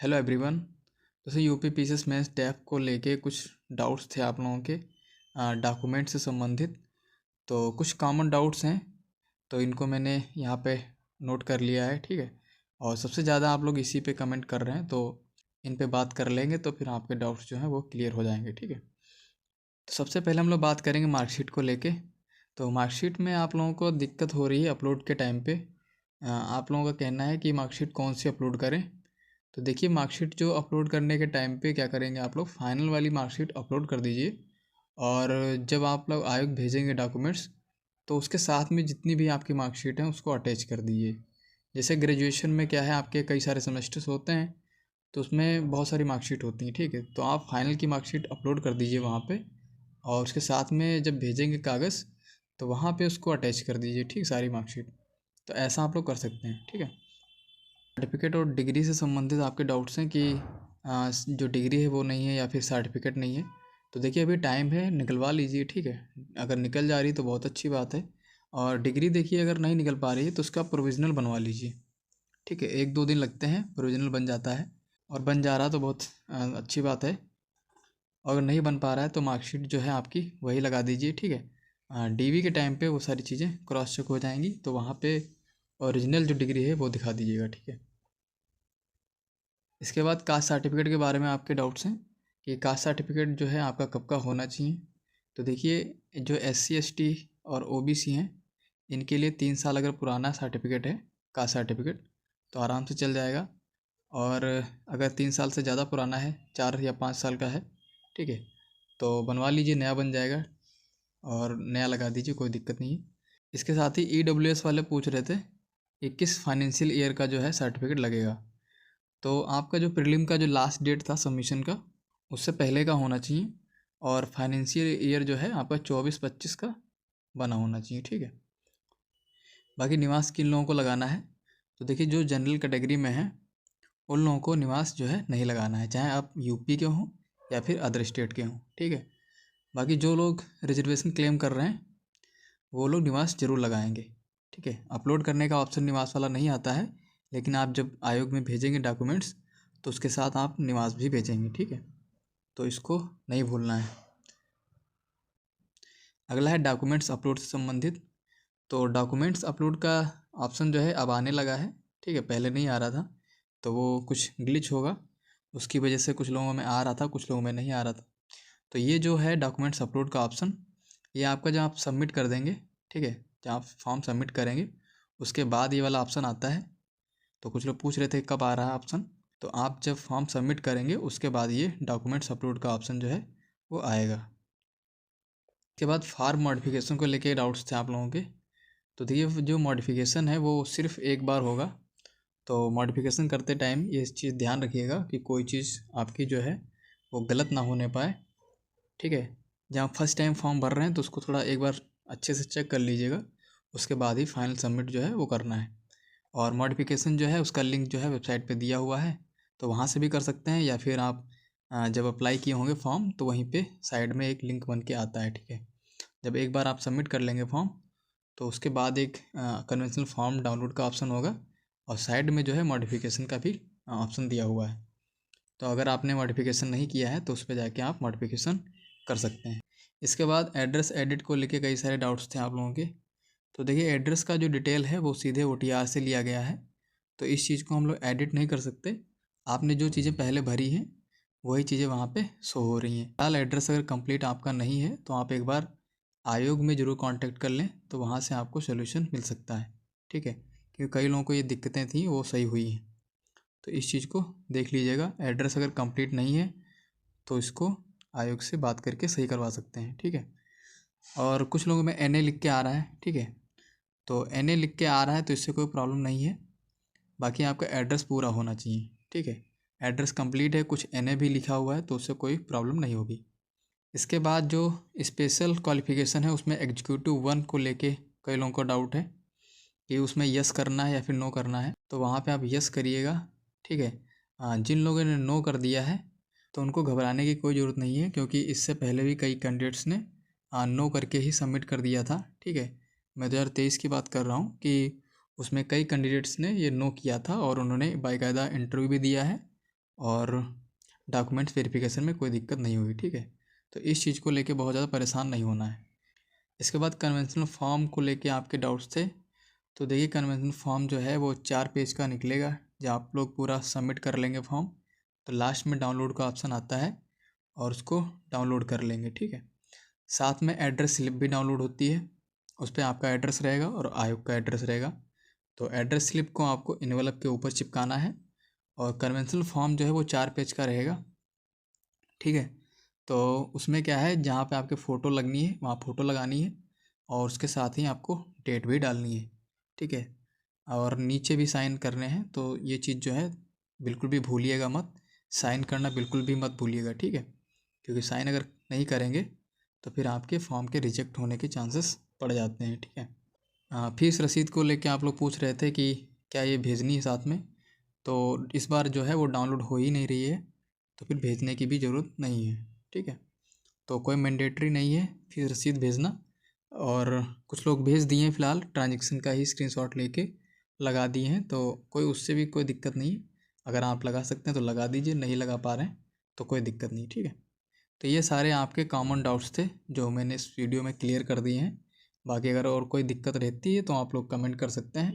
Hello everyone. जैसे UP PCS mains tap को लेके कुछ डाउट्स थे आप लोगों के डॉक्यूमेंट से संबंधित। तो कुछ कॉमन डाउट्स हैं, तो इनको मैंने यहाँ पे नोट कर लिया है, ठीक है। और सबसे ज़्यादा आप लोग इसी पे कमेंट कर रहे हैं, तो इन पे बात कर लेंगे तो फिर आपके डाउट्स जो हैं वो क्लियर हो जाएंगे, ठीक है। तो सबसे पहले हम लोग बात करेंगे मार्कशीट को लेके। तो मार्कशीट में आप लोगों को दिक्कत हो रही है अपलोड के टाइम पे। आप लोगों का कहना है कि मार्कशीट कौन सी अपलोड करें। तो देखिए, मार्कशीट जो अपलोड करने के टाइम पे क्या करेंगे, आप लोग फाइनल वाली मार्कशीट अपलोड कर दीजिए। और जब आप लोग आयोग भेजेंगे डॉक्यूमेंट्स, तो उसके साथ में जितनी भी आपकी मार्कशीट है उसको अटैच कर दीजिए। जैसे ग्रेजुएशन में क्या है, आपके कई सारे सेमेस्टर्स होते हैं, तो उसमें बहुत सारी मार्कशीट होती हैं, ठीक है। तो आप फाइनल की मार्कशीट अपलोड कर दीजिए वहाँ पे, और उसके साथ में जब भेजेंगे कागज़, तो वहाँ पे उसको अटैच कर दीजिए, ठीक, सारी मार्कशीट। तो ऐसा आप लोग कर सकते हैं, ठीक है। सर्टिफिकेट और डिग्री से संबंधित आपके डाउट्स हैं कि जो डिग्री है वो नहीं है या फिर सर्टिफिकेट नहीं है। तो देखिए, अभी टाइम है, निकलवा लीजिए, ठीक है। अगर निकल जा रही तो बहुत अच्छी बात है। और डिग्री देखिए, अगर नहीं निकल पा रही है तो उसका प्रोविज़नल बनवा लीजिए, ठीक है। 1-2 दिन लगते हैं, प्रोविज़नल बन जाता है। और बन जा रहा तो बहुत अच्छी बात है। अगर नहीं बन पा रहा है तो मार्कशीट जो है आपकी वही लगा दीजिए, ठीक है। डीवी के टाइम पे वो सारी चीज़ें क्रॉस चेक हो जाएंगी, तो वहाँ पे ओरिजिनल जो डिग्री है वो दिखा दीजिएगा, ठीक है। इसके बाद कास्ट सर्टिफिकेट के बारे में आपके डाउट्स हैं कि कास्ट सर्टिफिकेट जो है आपका कब का होना चाहिए। तो देखिए, जो SC ST और OBC हैं, इनके लिए 3 साल अगर पुराना सर्टिफिकेट है, कास्ट सर्टिफिकेट, तो आराम से चल जाएगा। और अगर 3 साल से ज़्यादा पुराना है, 4 या 5 साल का है, ठीक है, तो बनवा लीजिए, नया बन जाएगा और नया लगा दीजिए, कोई दिक्कत नहीं है। इसके साथ ही EWS वाले पूछ रहे थे कि किस फाइनेंशियल ईयर का जो है सर्टिफिकेट लगेगा। तो आपका जो प्रीलिम का जो लास्ट डेट था सबमिशन का, उससे पहले का होना चाहिए। और फाइनेंशियल ईयर जो है आपका 24-25 का बना होना चाहिए, ठीक है। बाकी निवास किन लोगों को लगाना है, तो देखिए, जो जनरल कैटेगरी में है उन लोगों को निवास जो है नहीं लगाना है, चाहे आप यूपी के हों या फिर अदर स्टेट के हों, ठीक है। बाकी जो लोग रिजर्वेशन क्लेम कर रहे हैं वो लोग निवास जरूर लगाएंगे, ठीक है। अपलोड करने का ऑप्शन निवास वाला नहीं आता है, लेकिन आप जब आयोग में भेजेंगे डॉक्यूमेंट्स, तो उसके साथ आप निवास भी भेजेंगे, ठीक है। तो इसको नहीं भूलना है। अगला है डॉक्यूमेंट्स अपलोड से संबंधित। तो डॉक्यूमेंट्स अपलोड का ऑप्शन जो है अब आने लगा है, ठीक है, पहले नहीं आ रहा था। तो वो कुछ ग्लिच होगा, उसकी वजह से कुछ लोगों में आ रहा था, कुछ लोगों में नहीं आ रहा था। तो ये जो है डॉक्यूमेंट्स अपलोड का ऑप्शन, ये आपका जब आप सबमिट कर देंगे, ठीक है, जब आप फॉर्म सबमिट करेंगे उसके बाद ये वाला ऑप्शन आता है। तो कुछ लोग पूछ रहे थे कब आ रहा है ऑप्शन, तो आप जब फॉर्म सबमिट करेंगे उसके बाद ये डॉक्यूमेंट्स अपलोड का ऑप्शन जो है वो आएगा। इसके बाद फार्म मॉडिफिकेशन को लेके डाउट्स थे आप लोगों के। तो देखिए, जो मॉडिफिकेशन है वो सिर्फ एक बार होगा। तो मॉडिफिकेशन करते टाइम ये चीज़ ध्यान रखिएगा कि कोई चीज़ आपकी जो है वो गलत ना होने पाए, ठीक है। जहाँ फर्स्ट टाइम फॉर्म भर रहे हैं तो उसको थोड़ा एक बार अच्छे से चेक कर लीजिएगा, उसके बाद ही फाइनल सबमिट जो है वो करना है। और मॉडिफिकेशन जो है उसका लिंक जो है वेबसाइट पे दिया हुआ है, तो वहाँ से भी कर सकते हैं, या फिर आप जब अप्लाई किए होंगे फॉर्म तो वहीं पे साइड में एक लिंक बन के आता है, ठीक है। जब एक बार आप सबमिट कर लेंगे फॉर्म, तो उसके बाद एक कन्वेंशनल फॉर्म डाउनलोड का ऑप्शन होगा, और साइड में जो है मॉडिफिकेशन का भी ऑप्शन दिया हुआ है। तो अगर आपने मॉडिफिकेशन नहीं किया है तो उस पर जाके आप मॉडिफिकेशन कर सकते हैं। इसके बाद एड्रेस एडिट को लेके कई सारे डाउट्स थे आप लोगों के। तो देखिए, एड्रेस का जो डिटेल है वो सीधे OTR से लिया गया है, तो इस चीज़ को हम लोग एडिट नहीं कर सकते। आपने जो चीज़ें पहले भरी हैं वही चीज़ें वहाँ पे शो हो रही हैं। फिलहाल एड्रेस अगर कंप्लीट आपका नहीं है तो आप एक बार आयोग में ज़रूर कांटेक्ट कर लें, तो वहाँ से आपको सोल्यूशन मिल सकता है, ठीक है। क्योंकि कई लोगों को ये दिक्कतें थी वो सही हुई हैं। तो इस चीज़ को देख लीजिएगा, एड्रेस अगर कंप्लीट नहीं है तो इसको आयोग से बात करके सही करवा सकते हैं, ठीक है। और कुछ लोगों में NA लिख के आ रहा है, ठीक है। तो NA लिख के आ रहा है तो इससे कोई प्रॉब्लम नहीं है, बाकी आपका एड्रेस पूरा होना चाहिए, ठीक है। एड्रेस कंप्लीट है, कुछ NA भी लिखा हुआ है तो उससे कोई प्रॉब्लम नहीं होगी। इसके बाद जो स्पेशल क्वालिफ़िकेशन है उसमें एग्जीक्यूटिव 1 को लेके कई लोगों को डाउट है कि उसमें यस करना है या फिर नो करना है। तो वहाँ पे आप यस करिएगा, ठीक है। जिन लोगों ने नो कर दिया है तो उनको घबराने की कोई ज़रूरत नहीं है, क्योंकि इससे पहले भी कई कैंडिडेट्स ने नो करके ही सबमिट कर दिया था, ठीक है। मैं 2023 की बात कर रहा हूँ कि उसमें कई कैंडिडेट्स ने ये नो किया था और उन्होंने बाकायदा इंटरव्यू भी दिया है और डॉक्यूमेंट्स वेरिफिकेशन में कोई दिक्कत नहीं होगी, ठीक है। तो इस चीज़ को लेके बहुत ज़्यादा परेशान नहीं होना है। इसके बाद कन्वेंशनल फॉर्म को लेके आपके डाउट्स थे, तो देखिए कन्वेंशनल फॉर्म जो है वो 4 पेज का निकलेगा। जब आप लोग पूरा सबमिट कर लेंगे फॉर्म, तो लास्ट में डाउनलोड का ऑप्शन आता है और उसको डाउनलोड कर लेंगे, ठीक है। साथ में एड्रेस स्लिप भी डाउनलोड होती है, उस पर आपका एड्रेस रहेगा और आयोग का एड्रेस रहेगा। तो एड्रेस स्लिप को आपको इन्वेलप के ऊपर चिपकाना है और कन्वेंशनल फॉर्म जो है वो 4 पेज का रहेगा, ठीक है। तो उसमें क्या है, जहाँ पे आपके फ़ोटो लगनी है वहाँ फ़ोटो लगानी है और उसके साथ ही आपको डेट भी डालनी है, ठीक है। और नीचे भी साइन करने हैं, तो ये चीज़ जो है बिल्कुल भी भूलिएगा मत, साइन करना बिल्कुल भी मत भूलिएगा, ठीक है। क्योंकि साइन अगर नहीं करेंगे तो फिर आपके फॉर्म के रिजेक्ट होने के चांसेस बढ़ जाते हैं, ठीक है। फीस रसीद को लेके आप लोग पूछ रहे थे कि क्या ये भेजनी है साथ में, तो इस बार जो है वो डाउनलोड हो ही नहीं रही है, तो फिर भेजने की भी ज़रूरत नहीं है, ठीक है। तो कोई मैंडेटरी नहीं है फीस रसीद भेजना। और कुछ लोग भेज दिए हैं फ़िलहाल, ट्रांजेक्शन का ही स्क्रीनशॉट लेके लगा दिए हैं, तो कोई उससे भी कोई दिक्कत नहीं है। अगर आप लगा सकते हैं तो लगा दीजिए, नहीं लगा पा रहे हैं तो कोई दिक्कत नहीं, ठीक है। तो ये सारे आपके कॉमन डाउट्स थे जो मैंने इस वीडियो में क्लियर कर दिए हैं। बाकी अगर और कोई दिक्कत रहती है तो आप लोग कमेंट कर सकते हैं।